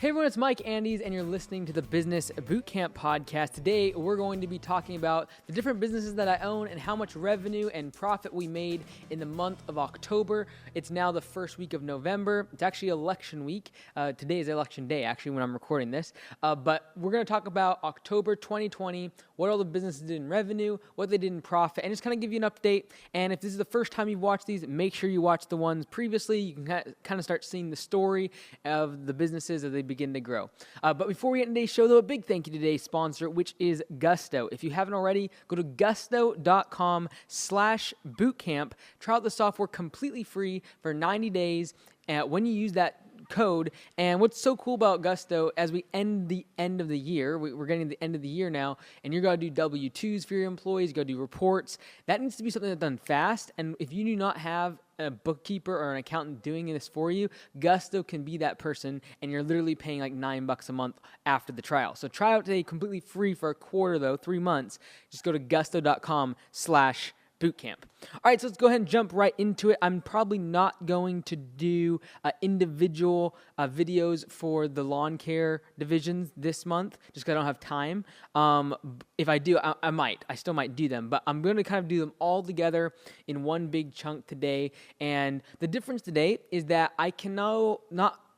Hey everyone, it's Mike Andes, and you're listening to the Business Bootcamp Podcast. Today, we're going to be talking about the different businesses that I own and how much revenue and profit we made in the month of October. It's now the first week of November. It's actually election week. Today is election day, actually, when I'm recording this. But we're going to talk about October 2020, what all the businesses did in revenue, what they did in profit, and just kind of give you an update. And if this is the first time you've watched these, make sure you watch the ones previously. You can kind of start seeing the story of the businesses as they begin to grow. But before we get into today's show, though, a big thank you to today's sponsor, which is Gusto. If you haven't already, go to gusto.com/bootcamp. Try out the software completely free for 90 days. When you use that code. And what's so cool about Gusto, as we end the end of the year, we're getting to the end of the year now, and you're going to do W-2s for your employees, you got to do reports. That needs to be something that's done fast. And if you do not have a bookkeeper or an accountant doing this for you, Gusto can be that person, and you're literally paying like $9 a month after the trial. So try out today completely free for a quarter, though, 3 months. Just go to gusto.com/bootcamp. All right, so let's go ahead and jump right into it. I'm probably not going to do individual videos for the lawn care divisions this month, just because I don't have time. If I do, I might. I still might do them, but I'm going to kind of do them all together in one big chunk today. And the difference today is that I can no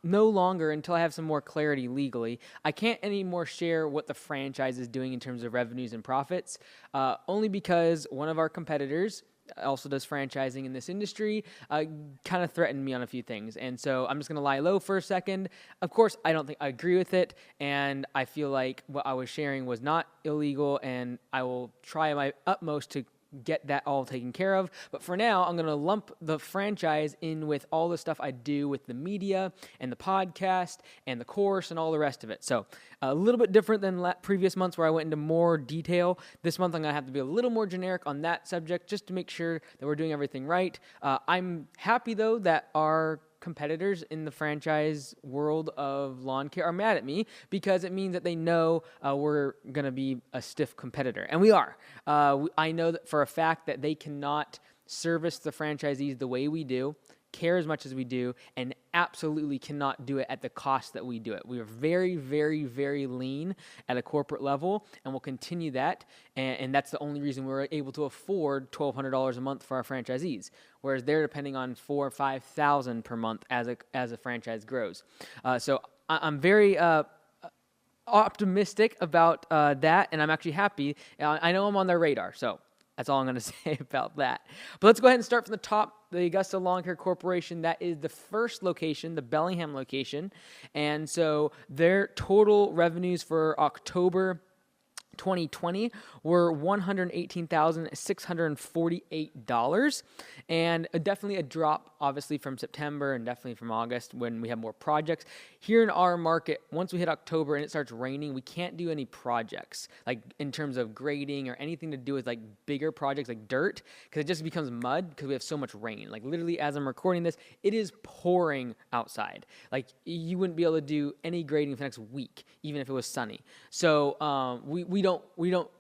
longer, until I have some more clarity legally, I can't anymore share what the franchise is doing in terms of revenues and profits, only because one of our competitors also does franchising in this industry, kind of threatened me on a few things. And so I'm just going to lie low for a second. Of course, I don't think I agree with it, and I feel like what I was sharing was not illegal, and I will try my utmost to get that all taken care of. But for now, I'm going to lump the franchise in with all the stuff I do with the media and the podcast and the course and all the rest of it. So a little bit different than previous months where I went into more detail. This month, I'm going to have to be a little more generic on that subject just to make sure that we're doing everything right. I'm happy, though, that our competitors in the franchise world of lawn care are mad at me, because it means that they know we're going to be a stiff competitor. And we are. I know that for a fact that they cannot service the franchisees the way we do, care as much as we do, and absolutely cannot do it at the cost that we do it. We are very, very, very lean at a corporate level, and we'll continue that. And that's the only reason we're able to afford $1,200 a month for our franchisees, whereas they're depending on $4,000 or $5,000 per month as a franchise grows. So I'm very optimistic about that, and I'm actually happy. I know I'm on their radar, so that's all I'm going to say about that. But let's go ahead and start from the top. The Augusta Lawn Care Corporation, that is the first location, the Bellingham location. And so their total revenues for October 2020 were $118,648, and definitely a drop, obviously, from September and definitely from August when we have more projects. Here in our market, once we hit October and it starts raining, we can't do any projects, like in terms of grading or anything to do with like bigger projects like dirt, because it just becomes mud because we have so much rain. Like literally, as I'm recording this, it is pouring outside. Like you wouldn't be able to do any grading for the next week, even if it was sunny. So we don't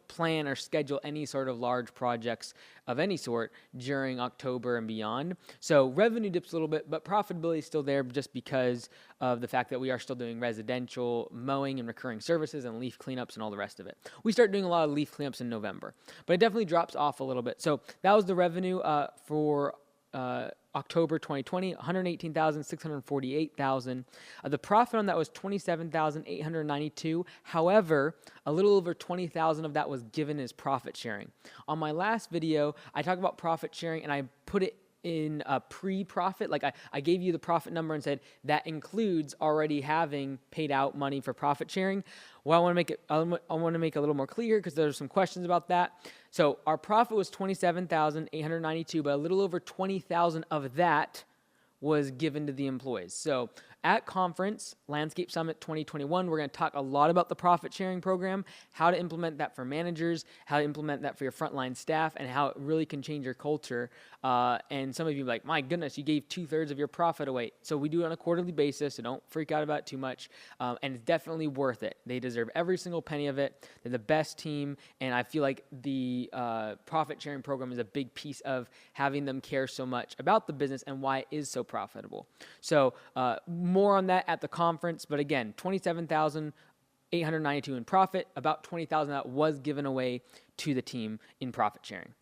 plan or schedule any sort of large projects of any sort during October and beyond. So revenue dips a little bit, but profitability is still there just because of the fact that we are still doing residential mowing and recurring services and leaf cleanups and all the rest of it. We start doing a lot of leaf cleanups in November, but it definitely drops off a little bit. So that was the revenue for October 2020, $118,648,000. The profit on that was $27,892. However, a little over $20,000 of that was given as profit sharing. On my last video, I talked about profit sharing, and I put it in a pre-profit. Like I gave you the profit number and said that includes already having paid out money for profit sharing. Well, I want to make it a little more clear because there's some questions about that. So our profit was $27,892, but a little over $20,000 of that was given to the employees. So at conference, Landscape Summit 2021, we're going to talk a lot about the profit sharing program, how to implement that for managers, how to implement that for your frontline staff, and how it really can change your culture. And some of you are like, my goodness, you gave 2/3 of your profit away. So we do it on a quarterly basis, so don't freak out about it too much. And it's definitely worth it. They deserve every single penny of it. They're the best team, and I feel like the profit sharing program is a big piece of having them care so much about the business and why it is so profitable. So more on that at the conference. But again, 27,892 in profit. About 20,000 of that was given away to the team in profit sharing.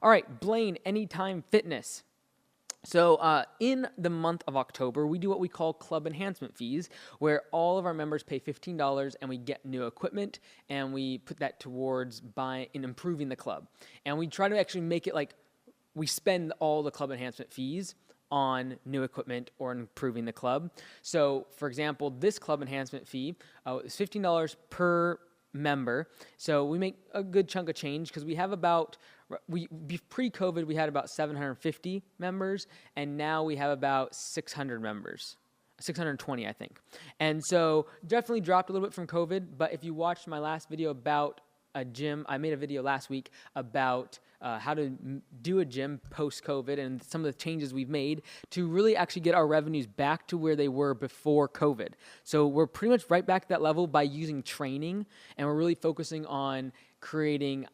All right, Blaine, Anytime Fitness. So in the month of October, we do what we call club enhancement fees, where all of our members pay $15 and we get new equipment, and we put that towards buying and improving the club. And we try to actually make it like we spend all the club enhancement fees on new equipment or improving the club. So, for example, this club enhancement fee is $15 per member. So we make a good chunk of change because we have about pre-COVID, we had about 750 members, and now we have about 600 members. 620, I think. And so definitely dropped a little bit from COVID, but if you watched my last video about a gym, I made a video last week about how to do a gym post-COVID and some of the changes we've made to really actually get our revenues back to where they were before COVID. So we're pretty much right back to that level by using training, and we're really focusing on creating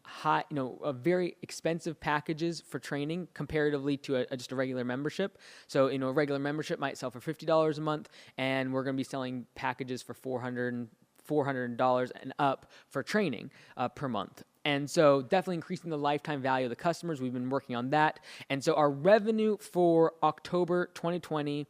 very expensive packages for training comparatively to just a regular membership. So, a regular membership might sell for $50 a month, and we're going to be selling packages for $400 and up for training per month. And so definitely increasing the lifetime value of the customers. We've been working on that. And so our revenue for October 2020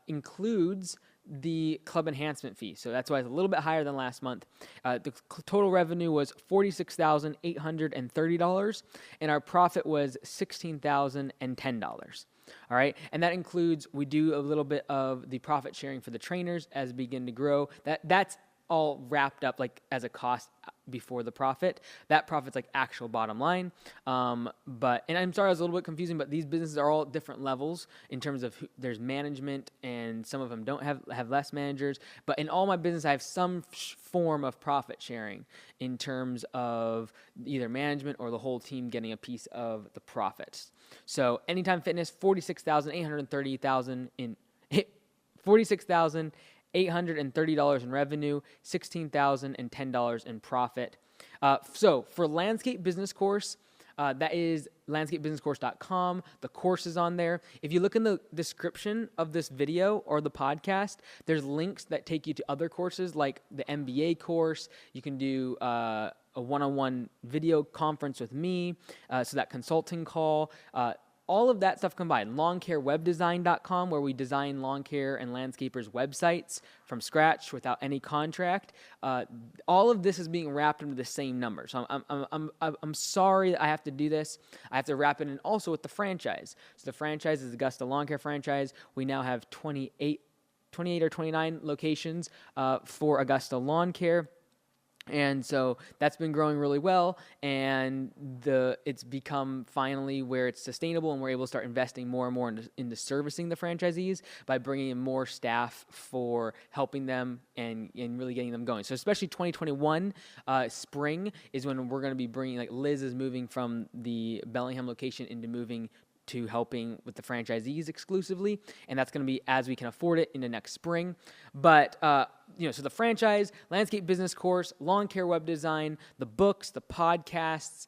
includes the club enhancement fee. So that's why it's a little bit higher than last month. The total revenue was $46,830, and our profit was $16,010. All right. And that includes, we do a little bit of the profit sharing for the trainers as we begin to grow. That's all wrapped up like as a cost before the profit. That profit's like actual bottom line. And I'm sorry I was a little bit confusing, but these businesses are all at different levels in terms of there's management, and some of them don't have less managers. But in all my business, I have some form of profit sharing in terms of either management or the whole team getting a piece of the profits. So Anytime Fitness, $46,830 in revenue, $16,010 in profit. So for Landscape Business Course, that is landscapebusinesscourse.com. The course is on there. If you look in the description of this video or the podcast, there's links that take you to other courses like the MBA course. You can do a one-on-one video conference with me, so that consulting call. All of that stuff combined. Lawncarewebdesign.com, where we design lawn care and landscapers' websites from scratch without any contract. All of this is being wrapped into the same number. So I'm sorry that I have to do this. I have to wrap it in also with the franchise. So the franchise is Augusta Lawn Care franchise. We now have 28 or 29 locations for Augusta Lawn Care. And so that's been growing really well, and it's become finally where it's sustainable, and we're able to start investing more and more into servicing the franchisees by bringing in more staff for helping them and really getting them going. So especially 2021 spring is when we're going to be bringing, like Liz is moving from the Bellingham location into moving to helping with the franchisees exclusively, and that's going to be as we can afford it into next spring. But so the franchise, Landscape Business Course, Lawn Care Web Design, the books, the podcasts,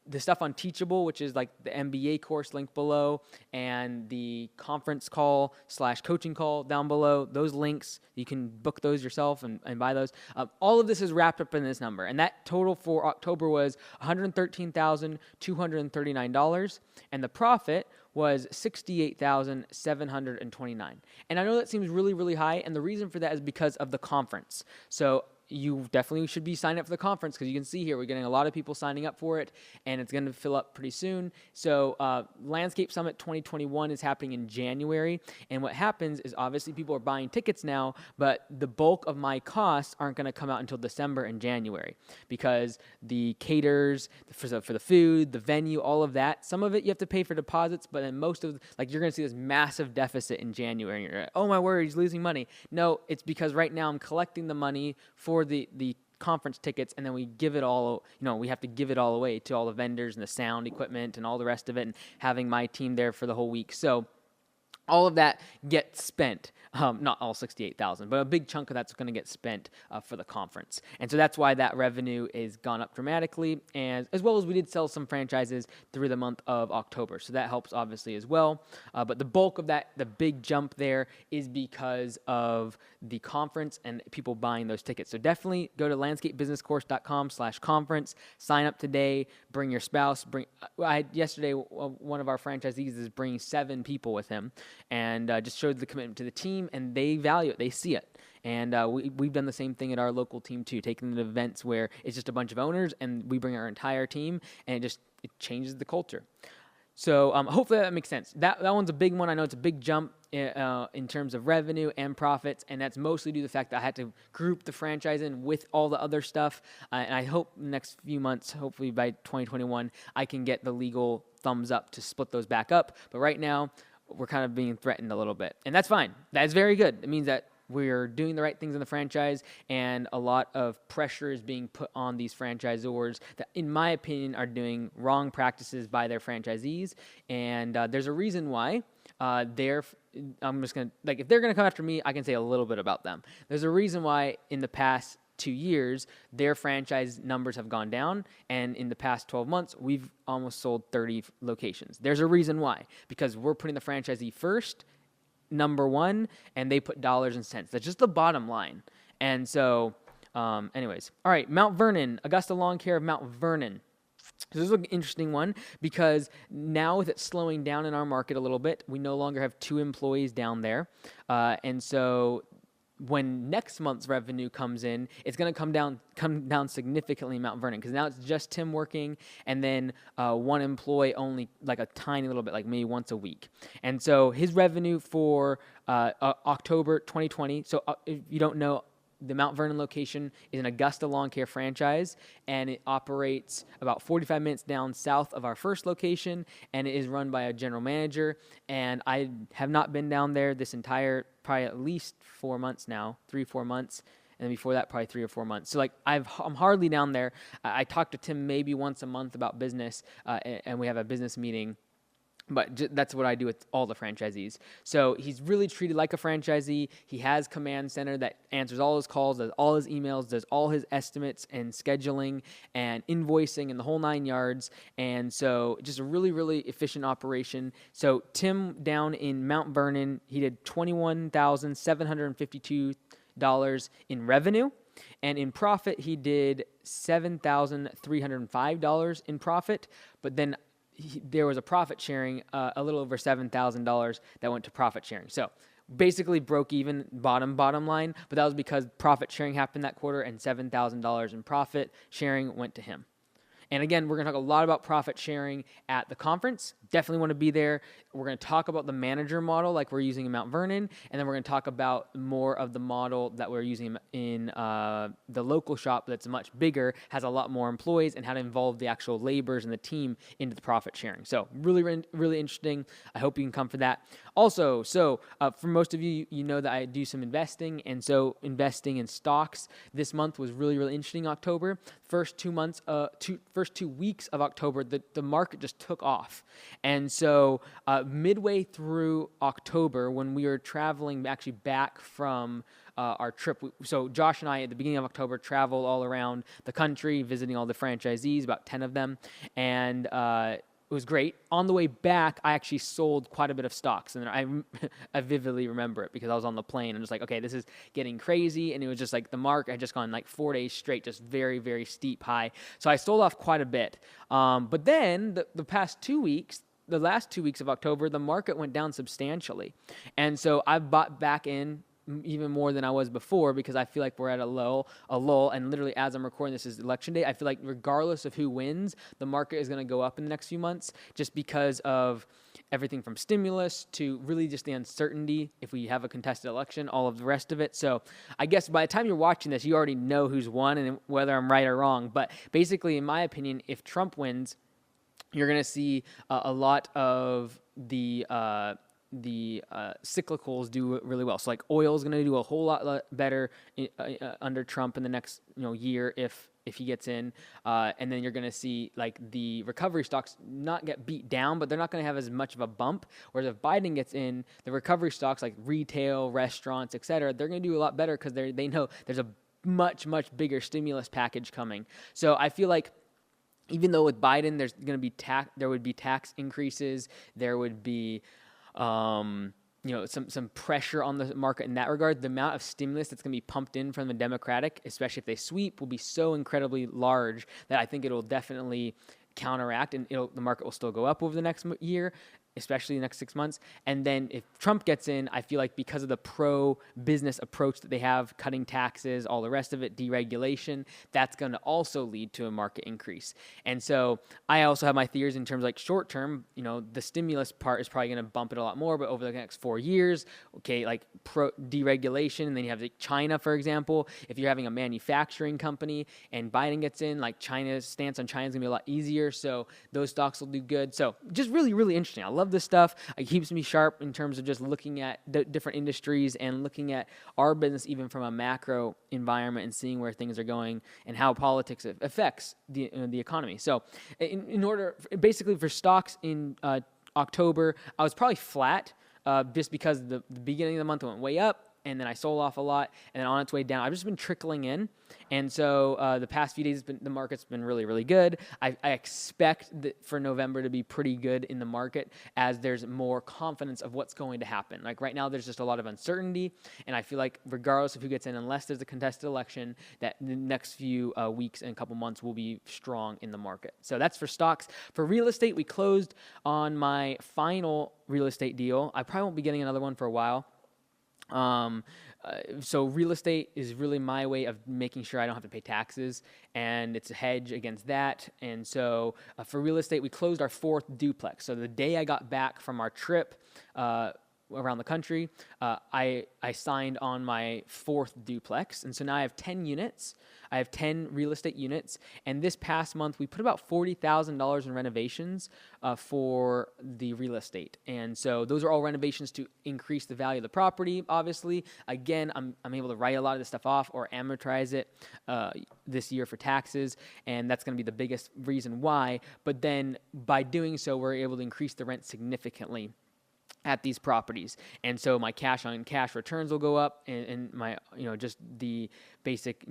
the stuff on Teachable, which is like the MBA course link below, and the conference call / coaching call down below. Those links, you can book those yourself and buy those. All of this is wrapped up in this number. And that total for October was $113,239. And the profit was $68,729. And I know that seems really, really high. And the reason for that is because of the conference. So you definitely should be signing up for the conference, because you can see here we're getting a lot of people signing up for it, and it's going to fill up pretty soon. So Landscape Summit 2021 is happening in January, and what happens is obviously people are buying tickets now, but the bulk of my costs aren't going to come out until December and January, because the caterers for the food, the venue, all of that, some of it you have to pay for deposits, but then most of, like, you're going to see this massive deficit in January, and you're like, oh my word, he's losing money. No, it's because right now I'm collecting the money for the conference tickets, and then we give it all, we have to give it all away to all the vendors and the sound equipment and all the rest of it, and having my team there for the whole week. So all of that gets spent. Not all 68,000, but a big chunk of that's going to get spent for the conference. And so that's why that revenue is gone up dramatically, and as well as we did sell some franchises through the month of October. So that helps obviously as well. But the bulk of that, the big jump there, is because of the conference and people buying those tickets. So definitely go to landscapebusinesscourse.com/conference, sign up today, bring your spouse. Yesterday, one of our franchisees is bringing 7 people with him, and just showed the commitment to the team, and they value it. They see it. And we've done the same thing at our local team too, taking the events where it's just a bunch of owners and we bring our entire team, and it changes the culture. So hopefully that makes sense. That one's a big one. I know it's a big jump in terms of revenue and profits, and that's mostly due to the fact that I had to group the franchise in with all the other stuff. And I hope in the next few months, hopefully by 2021, I can get the legal thumbs up to split those back up. But right now, we're kind of being threatened a little bit. And that's fine. That's very good. It means that we're doing the right things in the franchise, and a lot of pressure is being put on these franchisors that, in my opinion, are doing wrong practices by their franchisees. And there's a reason why I'm just going to, if they're going to come after me, I can say a little bit about them. There's a reason why in the past 2 years, their franchise numbers have gone down, and in the past 12 months, we've almost sold 30 locations. There's a reason why, because we're putting the franchisee first, number one, and they put dollars and cents. That's just the bottom line. And so, anyways, all right, Mount Vernon, Augusta Lawn Care of Mount Vernon. So this is an interesting one, because now with it slowing down in our market a little bit, we no longer have 2 employees down there, and so when next month's revenue comes in, it's going to come down significantly in Mount Vernon, because now it's just Tim working, and then 1 employee only, like a tiny little bit, like maybe once a week. And so his revenue for October 2020, so if you don't know, the Mount Vernon location is an Augusta Lawn Care franchise, and it operates about 45 minutes down south of our first location, and it is run by a general manager. And I have not been down there this entire, probably at least 4 months now, 3-4 months, and before that, probably 3 or 4 months. So I'm hardly down there. I talk to Tim maybe once a month about business, and we have a business meeting. But that's what I do with all the franchisees. So he's really treated like a franchisee. He has command center that answers all his calls, does all his emails, does all his estimates and scheduling and invoicing and the whole 9 yards. And so just a really, really efficient operation. So Tim down in Mount Vernon, he did $21,752 in revenue. And in profit, he did $7,305 in profit. But then there was a profit sharing, a little over $7,000 that went to profit sharing. So basically broke even, bottom line, but that was because profit sharing happened that quarter, and $7,000 in profit sharing went to him. And again, we're going to talk a lot about profit sharing at the conference. Definitely want to be there. We're going to talk about the manager model like we're using in Mount Vernon, and then we're going to talk about more of the model that we're using in the local shop that's much bigger, has a lot more employees, and how to involve the actual laborers and the team into the profit sharing. So really, really interesting. I hope you can come for that. Also, for most of you, you know that I do some investing, and so investing in stocks this month was really, really interesting. October, first 2 weeks of October, the market just took off. And so midway through October, when we were traveling actually back from our trip, so Josh and I at the beginning of October traveled all around the country, visiting all the franchisees, about 10 of them, and it was great. On the way back, I actually sold quite a bit of stocks, and I vividly remember it because I was on the plane and just like, okay, this is getting crazy, and it was just like the market had just gone like 4 days straight, just very, very steep high. So I sold off quite a bit. But then the past 2 weeks, the last 2 weeks of October, the market went down substantially, and so I bought back in even more than I was before, because I feel like we're at a lull, and literally as I'm recording this is election day. I feel like regardless of who wins, the market is going to go up in the next few months, just because of everything from stimulus to really just the uncertainty if we have a contested election, all of the rest of it. So I guess by the time you're watching this, you already know who's won and whether I'm right or wrong. But basically, in my opinion, if Trump wins, you're going to see a lot of the cyclicals do really well. So like oil is going to do a whole lot better under Trump in the next year if if he gets in, and then you're going to see like the recovery stocks not get beat down, but they're not going to have as much of a bump. Whereas if Biden gets in, the recovery stocks like retail, restaurants, et cetera, they're going to do a lot better because they know there's a much bigger stimulus package coming. So I feel like even though with Biden there's going to be there would be tax increases, there would be some pressure on the market in that regard. The amount of stimulus that's going to be pumped in from the Democratic, especially if they sweep, will be so incredibly large that I think it'll definitely counteract, and the market will still go up over the next year, especially the next 6 months. And then if Trump gets in, I feel like because of the pro-business approach that they have, cutting taxes, all the rest of it, deregulation, that's going to also lead to a market increase. And so I also have my theories in terms like short term, the stimulus part is probably going to bump it a lot more, but over the next 4 years, okay, like deregulation, and then you have China, for example. If you're having a manufacturing company and Biden gets in, like China's stance on China is going to be a lot easier, so those stocks will do good. So just really, really interesting. I love this stuff. It keeps me sharp in terms of just looking at different industries and looking at our business even from a macro environment and seeing where things are going and how politics affects the economy. So in order, basically for stocks in October, I was probably flat just because the beginning of the month went way up, and then I sold off a lot, and then on its way down, I've just been trickling in. And so the past few days, the market's been really, really good. I expect for November to be pretty good in the market as there's more confidence of what's going to happen. Like right now, there's just a lot of uncertainty, and I feel like regardless of who gets in, unless there's a contested election, that the next few weeks and a couple months will be strong in the market. So that's for stocks. For real estate, we closed on my final real estate deal. I probably won't be getting another one for a while. So real estate is really my way of making sure I don't have to pay taxes, and it's a hedge against that. And so for real estate, we closed our 4th duplex. So the day I got back from our trip around the country, I signed on my 4th duplex. And so now I have 10 units. I have 10 real estate units. And this past month, we put about $40,000 in renovations for the real estate. And so those are all renovations to increase the value of the property, obviously. Again, I'm able to write a lot of this stuff off or amortize it this year for taxes. And that's going to be the biggest reason why. But then by doing so, we're able to increase the rent significantly at these properties. And so my cash on cash returns will go up, and my, just the basic,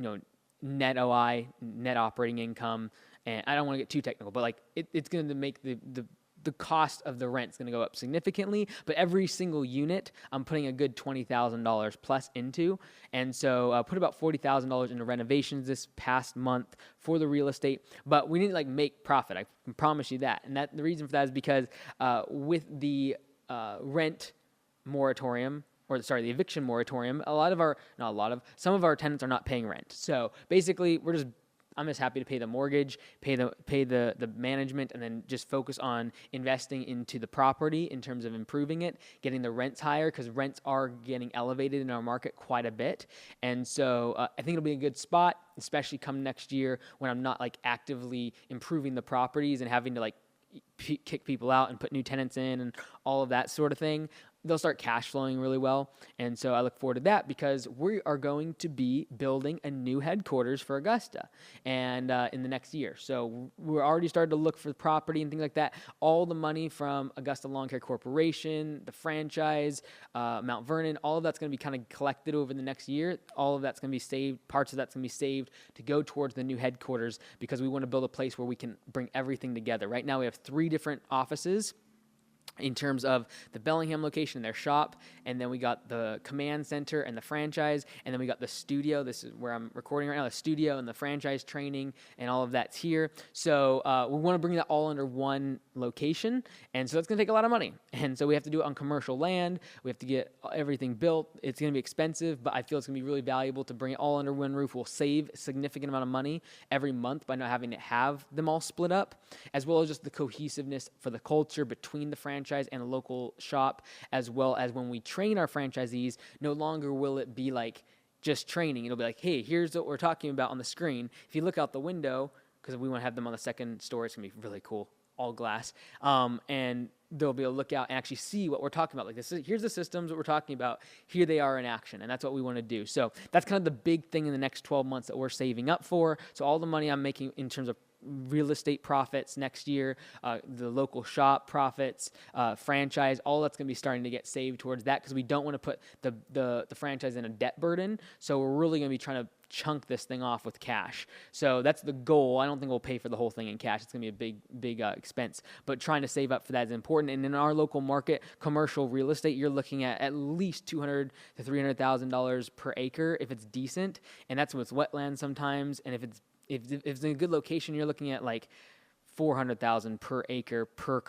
net OI, net operating income. And I don't want to get too technical, but like it's going to make the cost of the rent is going to go up significantly, but every single unit I'm putting a good $20,000 plus into. And so put about $40,000 into renovations this past month for the real estate, but we didn't make profit. I can promise you that. And the reason for that is because with the rent moratorium, the eviction moratorium, some of our tenants are not paying rent. So basically I'm just happy to pay the mortgage, pay the management, and then just focus on investing into the property in terms of improving it, getting the rents higher, because rents are getting elevated in our market quite a bit. And so I think it'll be a good spot, especially come next year when I'm not actively improving the properties and having to kick people out and put new tenants in and all of that sort of thing. They'll start cash flowing really well. And so I look forward to that because we are going to be building a new headquarters for Augusta and in the next year. So we're already started to look for the property and things like that. All the money from Augusta Lawn Care Corporation, the franchise, Mount Vernon, all of that's going to be kind of collected over the next year. All of that's going to be saved. Parts of that's going to be saved to go towards the new headquarters because we want to build a place where we can bring everything together. Right now we have 3 different offices in terms of the Bellingham location, their shop, and then we got the command center and the franchise, and then we got the studio. This is where I'm recording right now, the studio and the franchise training, and all of that's here. So we want to bring that all under one location, and so that's going to take a lot of money. And so we have to do it on commercial land. We have to get everything built. It's going to be expensive, but I feel it's going to be really valuable to bring it all under one roof. We'll save a significant amount of money every month by not having to have them all split up, as well as just the cohesiveness for the culture between the franchise and a local shop, as well as when we train our franchisees, no longer will it be just training. It'll be hey, here's what we're talking about on the screen. If you look out the window, because we want to have them on the second story, it's going to be really cool. all glass, and they'll be able to look out and actually see what we're talking about. Like here's the systems that we're talking about. Here they are in action, and that's what we want to do. So that's kind of the big thing in the next 12 months that we're saving up for. So all the money I'm making in terms of real estate profits next year, the local shop profits, franchise, all that's going to be starting to get saved towards that, because we don't want to put the franchise in a debt burden. So we're really going to be trying to chunk this thing off with cash. So that's the goal. I don't think we'll pay for the whole thing in cash. It's going to be a big expense, but trying to save up for that is important. And in our local market, commercial real estate, you're looking at least $200,000 to $300,000 per acre if it's decent, and that's with wetlands sometimes. And if it's in a good location, you're looking at like $400,000 per acre for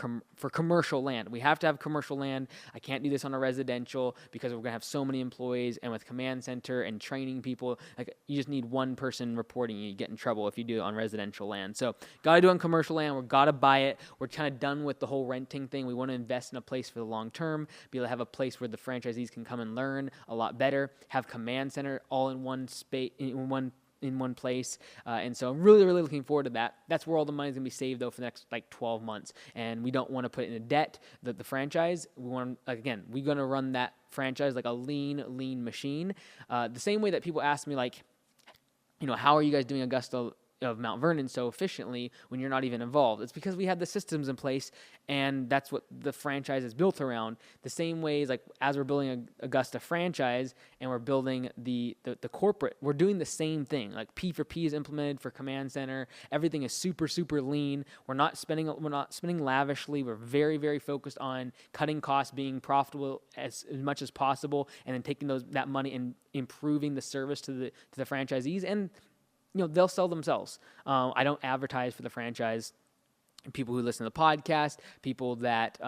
commercial land. We have to have commercial land. I can't do this on a residential because we're gonna have so many employees, and with command center and training people, like you just need one person reporting. You get in trouble if you do it on residential land. So gotta do it on commercial land. We're gotta buy it. We're kind of done with the whole renting thing. We want to invest in a place for the long term, be able to have a place where the franchisees can come and learn a lot better, have command center all in one space, in one place. And so I'm really, really looking forward to that. That's where all the money is going to be saved, though, for the next 12 months. And we don't want to put it in a debt. The franchise, we're going to run that franchise like a lean machine. The same way that people ask me, like, how are you guys doing Augusta of Mount Vernon so efficiently when you're not even involved? It's because we have the systems in place, and that's what the franchise is built around. The same ways, like as we're building a Augusta franchise and we're building the corporate, we're doing the same thing. Like P4P is implemented for command center. Everything is super, super lean. We're not spending lavishly. We're very, very focused on cutting costs, being profitable as much as possible, and then taking that money and improving the service to the franchisees. And they'll sell themselves. I don't advertise for the franchise. People who listen to the podcast, people that,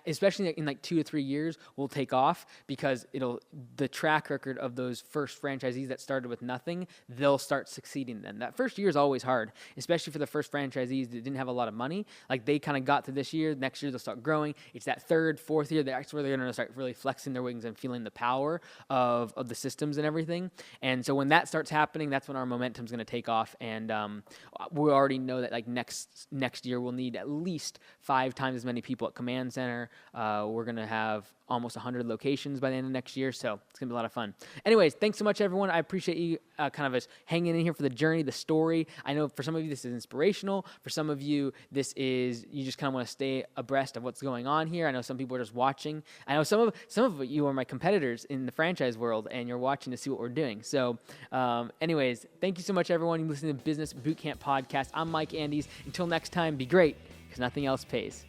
especially in like 2 to 3 years, will take off, because the track record of those first franchisees that started with nothing, they'll start succeeding then. That first year is always hard, especially for the first franchisees that didn't have a lot of money. Like they kind of got to this year, next year they'll start growing. It's that third, fourth year, that's where they're going to start really flexing their wings and feeling the power of the systems and everything. And so when that starts happening, that's when our momentum is going to take off. And we already know that like next year, we'll need at least 5 times as many people at command center. We're going to have almost 100 locations by the end of next year, so it's going to be a lot of fun. Anyways, thanks so much, everyone. I appreciate you kind of hanging in here for the journey, the story. I know for some of you this is inspirational. For some of you, this is, you just kind of want to stay abreast of what's going on here. I know some people are just watching. I know some of you are my competitors in the franchise world, and you're watching to see what we're doing. So anyways, thank you so much, everyone. You're listening to Business Bootcamp Podcast. I'm Mike Andes. Until next time, be great, because nothing else pays.